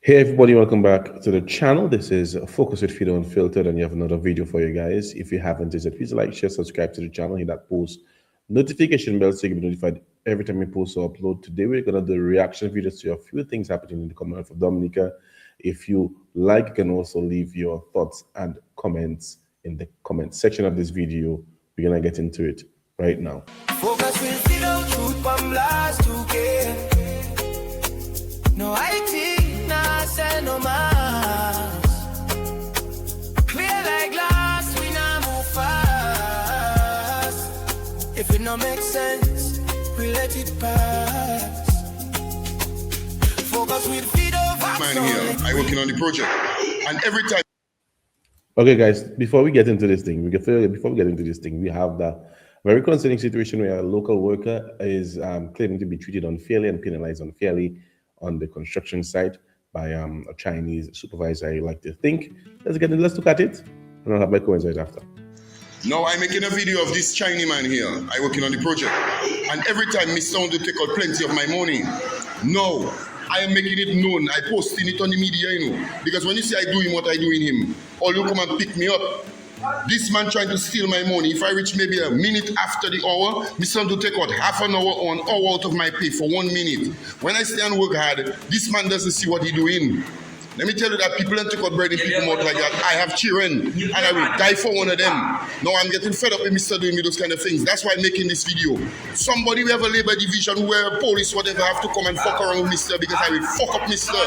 Hey everybody, welcome back to the channel. This is Focus with Fido Unfiltered, and you have another video for you guys. If you haven't, please like, share, subscribe to the channel, hit that post notification bell so you can be notified every time we post or upload. Today we're gonna do reaction videos to a few things happening in the commonwealth of Dominica. If you like, you can also leave your thoughts and comments in the comment section of this video. We're gonna get into it right now. Focus with Fido, truth bomb last 2K. No IT, nah, say no mass. Clear like glass, we nah move fast. If it no make sense, we let it pass. Focus with Fido, man here. I working on the project, and every time. Okay, guys, before we get into this thing, we have the very concerning situation where a local worker is claiming to be treated unfairly and penalized unfairly on the construction site by a Chinese supervisor, I like to think. Let's look at it, and I'll have my comments right after. Now I'm making a video of this Chinese man here. I working on the project, and every time me sound to take out plenty of my money. No, I am making it known. I posting it on the media, you know, because when you see I doing what I do in him, all you come and pick me up. This man trying to steal my money. If I reach maybe a minute after the hour, me son to take out half an hour or an hour out of my pay for 1 minute. When I stay and work hard, this man doesn't see what he doing. Let me tell you that people don't take out bread in people mouth like that. I have children and I will die for one of them. Now I'm getting fed up with Mr. doing me those kind of things. That's why I'm making this video. Somebody who have a labor division, who have police, whatever, have to come and fuck around with Mr. because I will fuck up Mr.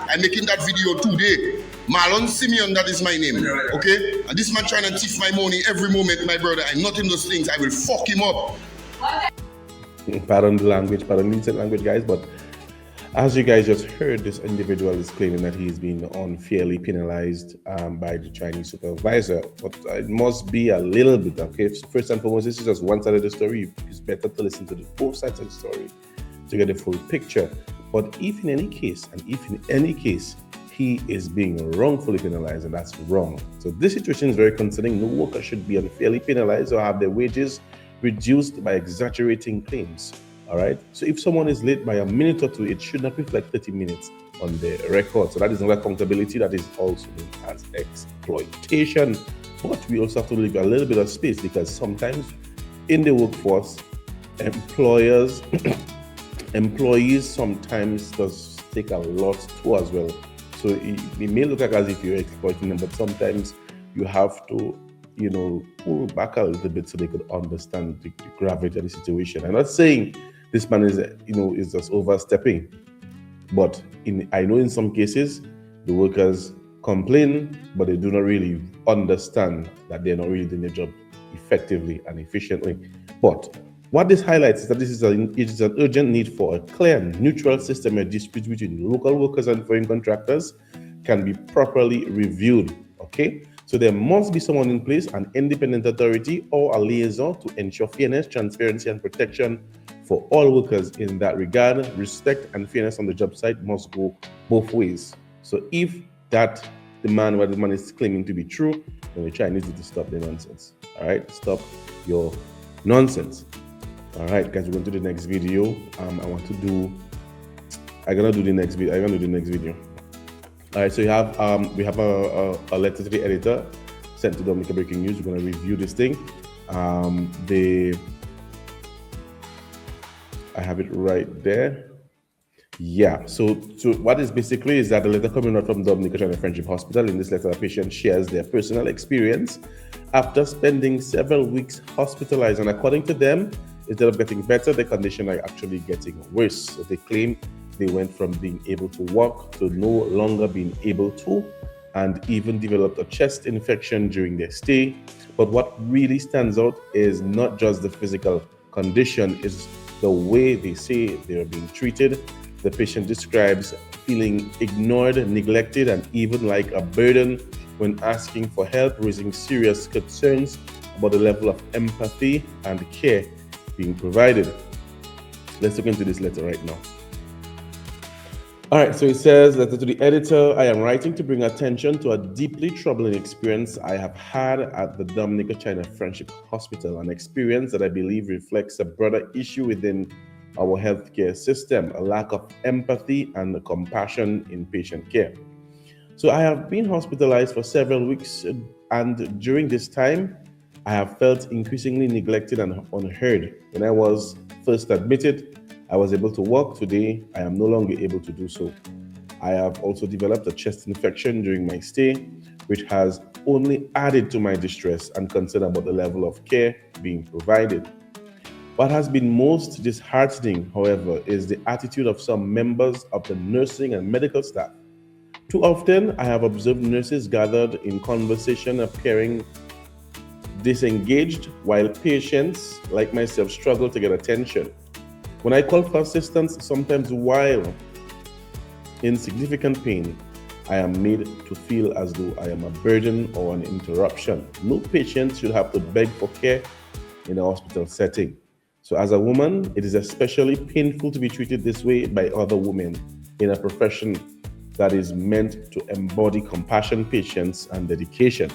I'm making that video today. Marlon Simeon, that is my name. Okay? And this man trying to thief my money every moment, my brother. I'm not in those things. I will fuck him up. Pardon the language, pardon the language, guys, but as you guys just heard, this individual is claiming that he's been unfairly penalized by the Chinese supervisor. But it must be a little bit, okay? First and foremost, this is just one side of the story. It's better to listen to both sides of the story to get the full picture. But if in any case, he is being wrongfully penalized, and that's wrong. So this situation is very concerning. No worker should be unfairly penalized or have their wages reduced by exaggerating claims. All right. So if someone is late by a minute or two, it should not reflect 30 minutes on the record. So that is not accountability. That is also known as exploitation. But we also have to leave a little bit of space, because sometimes in the workforce, employees sometimes does take a lot too as well. So it may look like as if you're exploiting them, but sometimes you have to, you know, pull back a little bit so they could understand the gravity of the situation. I'm not saying this man is, you know, is just overstepping, but I know in some cases the workers complain, but they do not really understand that they're not really doing their job effectively and efficiently. But what this highlights is that it is an urgent need for a clear, neutral system where disputes between local workers and foreign contractors can be properly reviewed. Okay, so there must be someone in place, an independent authority or a liaison, to ensure fairness, transparency, and protection for all workers. In that regard, respect and fairness on the job site must go both ways. So if what the man is claiming to be true, then the Chinese need to stop the nonsense. All right, stop your nonsense. All right, guys, we're going to the next video. I'm gonna do the next video. All right, so we have a letter to the editor sent to Dominica Breaking News. We're going to review this thing. I have it right there. Yeah, so what is basically is that the letter coming out from Dominica China Friendship Hospital. In this letter, the patient shares their personal experience after spending several weeks hospitalized, and according to them, instead of getting better, the condition are actually getting worse. So they claim they went from being able to walk to no longer being able to, and even developed a chest infection during their stay. But what really stands out is not just the physical condition, is the way they say they are being treated. The patient describes feeling ignored, neglected, and even like a burden when asking for help, raising serious concerns about the level of empathy and care being provided. Let's look into this letter right now. All right, so it says, letter to the editor, I am writing to bring attention to a deeply troubling experience I have had at the Dominica China Friendship Hospital, an experience that I believe reflects a broader issue within our healthcare system, a lack of empathy and compassion in patient care. So I have been hospitalized for several weeks, and during this time, I have felt increasingly neglected and unheard. When I was first admitted, I was able to walk. Today, I am no longer able to do so. I have also developed a chest infection during my stay, which has only added to my distress and concern about the level of care being provided. What has been most disheartening, however, is the attitude of some members of the nursing and medical staff. Too often, I have observed nurses gathered in conversation appearing disengaged while patients like myself struggle to get attention. When I call for assistance, sometimes while in significant pain, I am made to feel as though I am a burden or an interruption. No patient should have to beg for care in a hospital setting. So as a woman, it is especially painful to be treated this way by other women in a profession that is meant to embody compassion, patience, and dedication.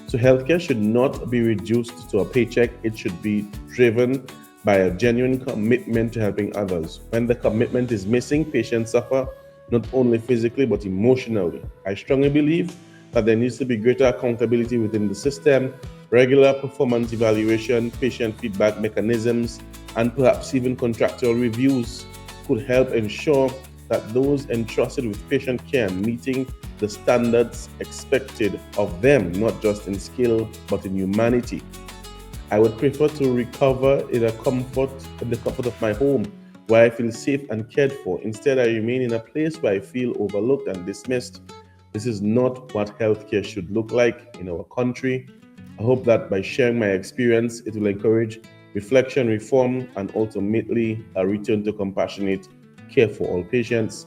So healthcare should not be reduced to a paycheck. It should be driven by a genuine commitment to helping others. When the commitment is missing, patients suffer not only physically but emotionally. I strongly believe that there needs to be greater accountability within the system, regular performance evaluation, patient feedback mechanisms, and perhaps even contractual reviews could help ensure that those entrusted with patient care meeting the standards expected of them, not just in skill, but in humanity. I would prefer to recover in the comfort of my home, where I feel safe and cared for. Instead, I remain in a place where I feel overlooked and dismissed. This is not what healthcare should look like in our country. I hope that by sharing my experience, it will encourage reflection, reform, and ultimately a return to compassionate care for all patients.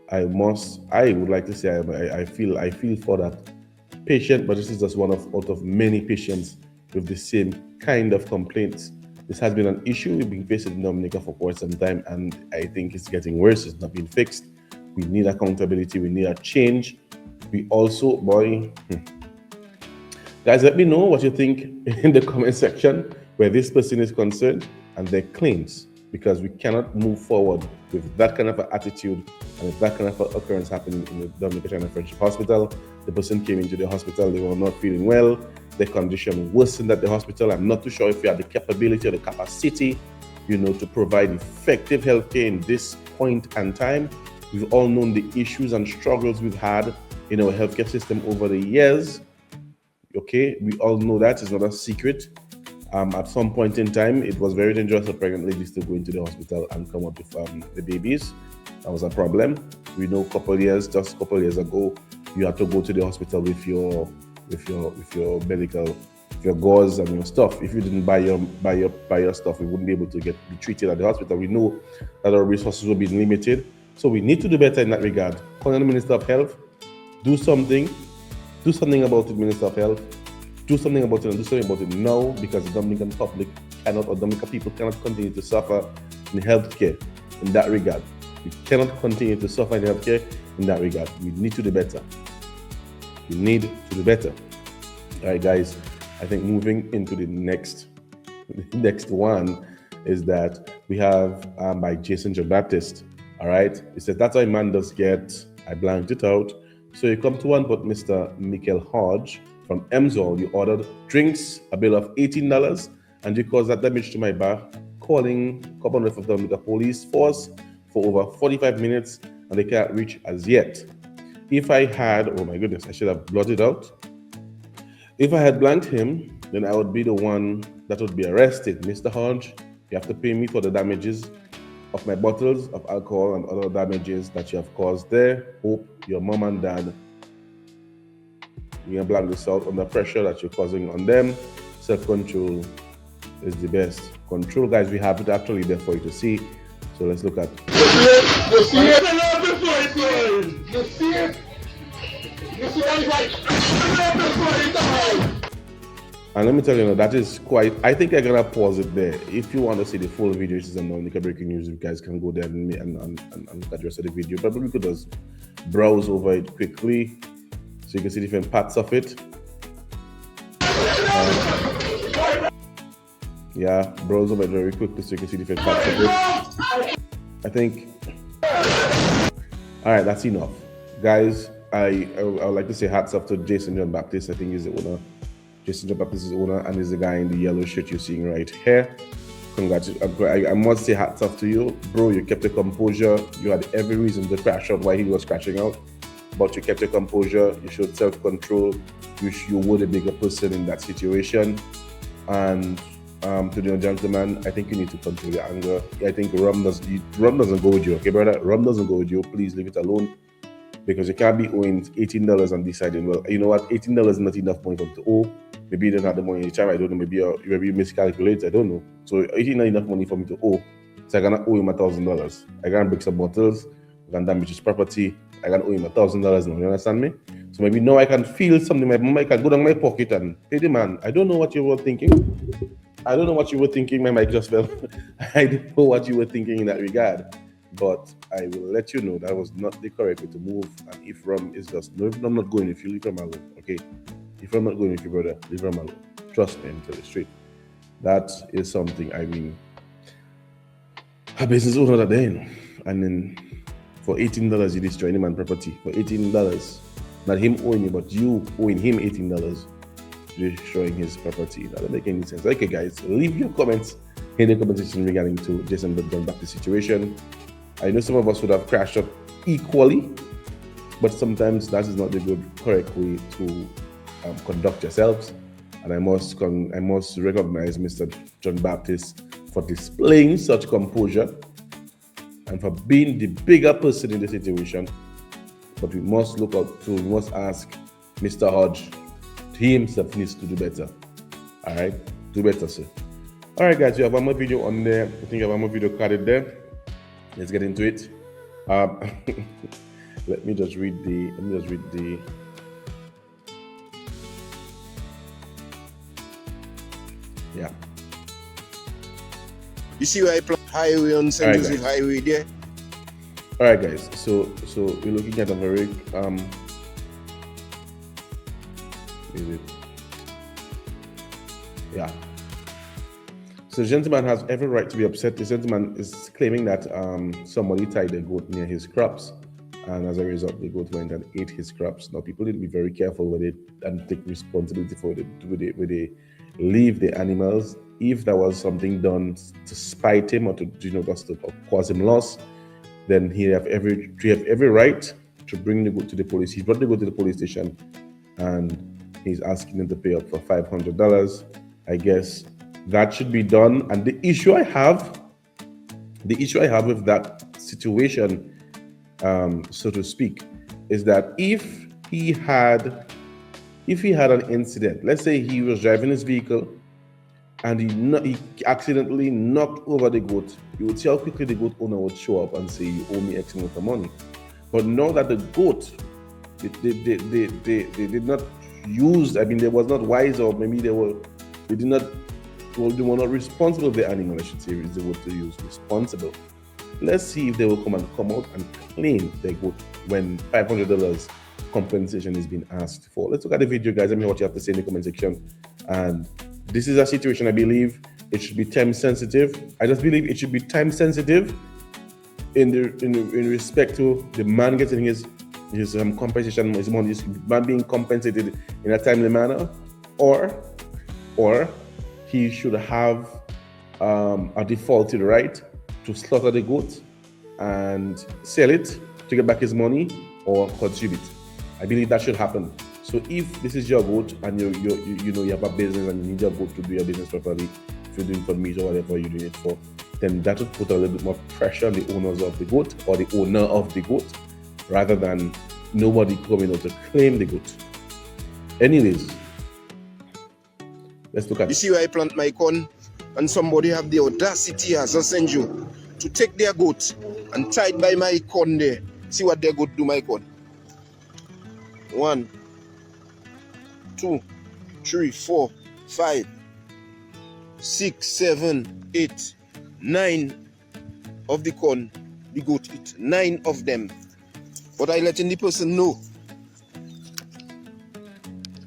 I would like to say I feel for that patient, but this is just one out of many patients with the same kind of complaints. This has been an issue we've been facing in Dominica for quite some time, and I think it's getting worse. It's not been fixed. We need accountability. We need a change. We also, guys, let me know what you think in the comment section where this person is concerned and their claims, because we cannot move forward with that kind of an attitude and if that kind of occurrence happened in the Dominican Friendship Hospital. The person came into the hospital, they were not feeling well, their condition worsened at the hospital. I'm not too sure if you have the capability or the capacity, to provide effective healthcare in this point and time. We've all known the issues and struggles we've had in our healthcare system over the years. Okay, we all know that, it's not a secret. At some point in time, it was very dangerous for pregnant ladies to go into the hospital and come out with the babies. That was a problem. We know just a couple of years ago, you had to go to the hospital with your medical, your gauze and your stuff. If you didn't buy your stuff, you wouldn't be able to be treated at the hospital. We know that our resources will be limited, so we need to do better in that regard. Call on the Minister of Health, do something about it, Minister of Health. Do something about it now, because the Dominican public Dominican people cannot continue to suffer in healthcare in that regard. We cannot continue to suffer in healthcare in that regard. We need to do better. All right, guys, I think moving into the next one is that we have by Jason John Baptist. All right, it says, that's how a man does get, I blanked it out. So you come to one, but Mr. Michael Hodge from Emsall, you ordered drinks, a bill of $18, and you caused that damage to my bar, calling Commonwealth of Dominica Police Force for over 45 minutes, and they can't reach as yet. If I had, oh my goodness, I should have blotted out. If I had blanked him, then I would be the one that would be arrested. Mr. Hodge, you have to pay me for the damages of my bottles of alcohol and other damages that you have caused there. Hope your mom and dad, you can blank this out under pressure that you're causing on them. Self-control is the best control, guys. We have it actually there for you to see. So let's look at it. You see it? You see it? You see it? And let me tell you, that is quite, I think I'm gonna pause it there. If you want to see the full video, this is on Dominica Breaking News, you guys can go there and look at the rest of the video. But we could just browse over it quickly so you can see different parts of it. Yeah, browse over it very quickly so you can see different parts of it. I think. All right, that's enough, guys. I would like to say hats off to Jason John Baptist. I think he's the owner. Jason John Baptist is the owner and is the guy in the yellow shirt you're seeing right here. Congratulations. I must say hats off to you, bro. You kept your composure. You had every reason to crash out while he was crashing out, but you kept your composure. You showed self-control. You were the bigger person in that situation. And to the gentleman, I think you need to control your anger. I think rum doesn't go with you, okay, brother? Rum doesn't go with you. Please leave it alone, because you can't be owing $18 and deciding, well, you know what, $18 is not enough money for me to owe. Maybe you don't have the money in time. I don't know. Maybe you miscalculate. I don't know. So $18 is not enough money for me to owe. So I gonna owe him $1,000. I gonna break some bottles. I gonna damage his property. I gonna owe him $1,000 now. You understand me? So maybe now I can feel something. My mom, I can go down my pocket and pay the man. I don't know what you were thinking. I don't know what you were thinking. My mic just fell. I don't know what you were thinking in that regard. But I will let you know that was not the correct way to move. And if rum is just, no, if I'm not going, if you leave rum alone, okay? If I'm not going with you, brother, leave rum alone. Trust me, I'm telling you straight. That is something, I mean, a business owner that day, you know. And then for $18, you destroy any man property. For $18, not him owing you, but you owing him $18, destroying his property. That doesn't make any sense. Okay, guys, leave your comments in the comment section regarding to Jason John Baptist situation. I know some of us would have crashed up equally, but sometimes that is not the correct way to conduct yourselves. And I must recognize Mr. John Baptist for displaying such composure and for being the bigger person in the situation. But we must we must ask Mr. Hodge, he himself needs to do better. All right, do better, sir. All right, guys, we have one more video on there. I think I have one more video carded there. Let's get into it. Let me just read the. Yeah. You see where I plot highway on St. Joseph Highway there? All right, guys. So we're looking at a very yeah. So the gentleman has every right to be upset. The gentleman is claiming that somebody tied their goat near his crops, and as a result, the goat went and ate his crops. Now, people need to be very careful with it and take responsibility for it. Where they leave the animals. If there was something done to spite him or to just to cause him loss, then he have every right to bring the goat to the police. He brought the goat to the police station, and he's asking them to pay up for $500. I guess that should be done. And the issue I have with that situation, so to speak, is that if he had an incident, let's say he was driving his vehicle and he accidentally knocked over the goat, you would see how quickly the goat owner would show up and say, you owe me X amount of money. But now that the goat, they did not use, I mean, they was not wise, or maybe they were not responsible for the animal, I should say, is the word to use, responsible. Let's see if they will come out and claim their goat when $500 compensation is being asked for. Let's look at the video, guys. Let me hear what you have to say in the comment section. And this is a situation, I believe it should be time sensitive. I just believe it should be time sensitive in respect to the man getting his compensation, his money, his man being compensated in a timely manner, or he should have a defaulted right to slaughter the goat and sell it to get back his money or contribute. I believe that should happen. So if this is your goat and you have a business and you need your goat to do your business properly, if you're doing for meat or whatever you're doing it for, then that would put a little bit more pressure on the owners of the goat or the owner of the goat, rather than nobody coming out to claim the goat. Anyways, let's look at You see where I plant my corn, and somebody have the audacity as I send you to take their goat and tie it by my corn there. See what their goat do my corn. 1, 2, 3, 4, 5, 6, 7, 8, 9 of the corn the goat eat. 9 of them. But I letting the person know.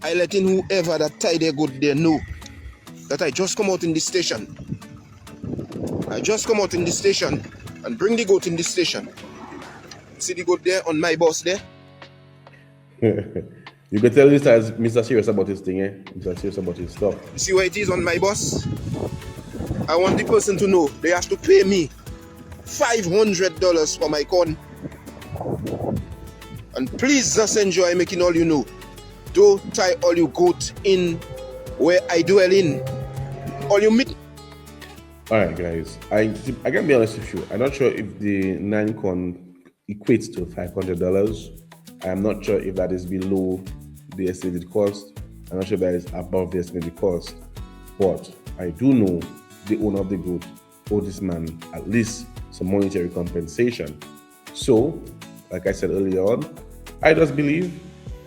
I letting whoever that tie their goat there know that I just come out in the station I just come out in the station and bring the goat in the station. See the goat there on my bus there? You can tell this as Mr. Serious about his thing, eh? Mr. Serious about his stuff. You see where it is on my bus? I want the person to know they have to pay me $500 for my corn. And please just enjoy making all you know. Don't tie all your goat in where I dwell in. All you meet. Alright guys, I can be honest with you. I'm not sure if the 9 corn equates to $500. I'm not sure if that is below the estimated cost. I'm not sure if that is above the estimated cost. But I do know the owner of the goat owed this man at least some monetary compensation. So, like I said earlier on, I just believe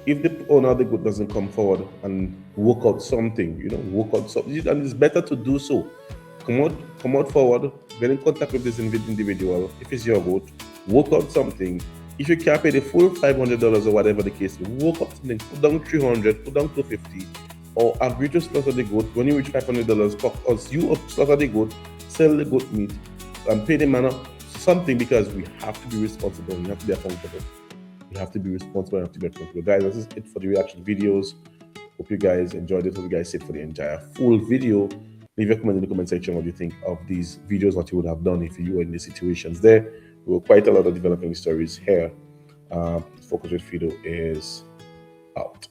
if the owner of the goat doesn't come forward and work out something, and it's better to do so. Come out forward, get in contact with this individual. If it's your goat, work out something. If you can't pay the full $500 or whatever the case, work out something. Put down $300, put down $250, or agree to slaughter the goat. When you reach $500, us you slaughter the goat, sell the goat meat, and pay the man something, because we have to be responsible. We have to be accountable. We have to be responsible. We have to be accountable. Guys, this is it for the reaction videos. Hope you guys enjoyed it. Hope you guys stayed for the entire full video. Leave a comment in the comment section what you think of these videos, what you would have done if you were in the situations there. There were quite a lot of developing stories here. Focus with Fido is out.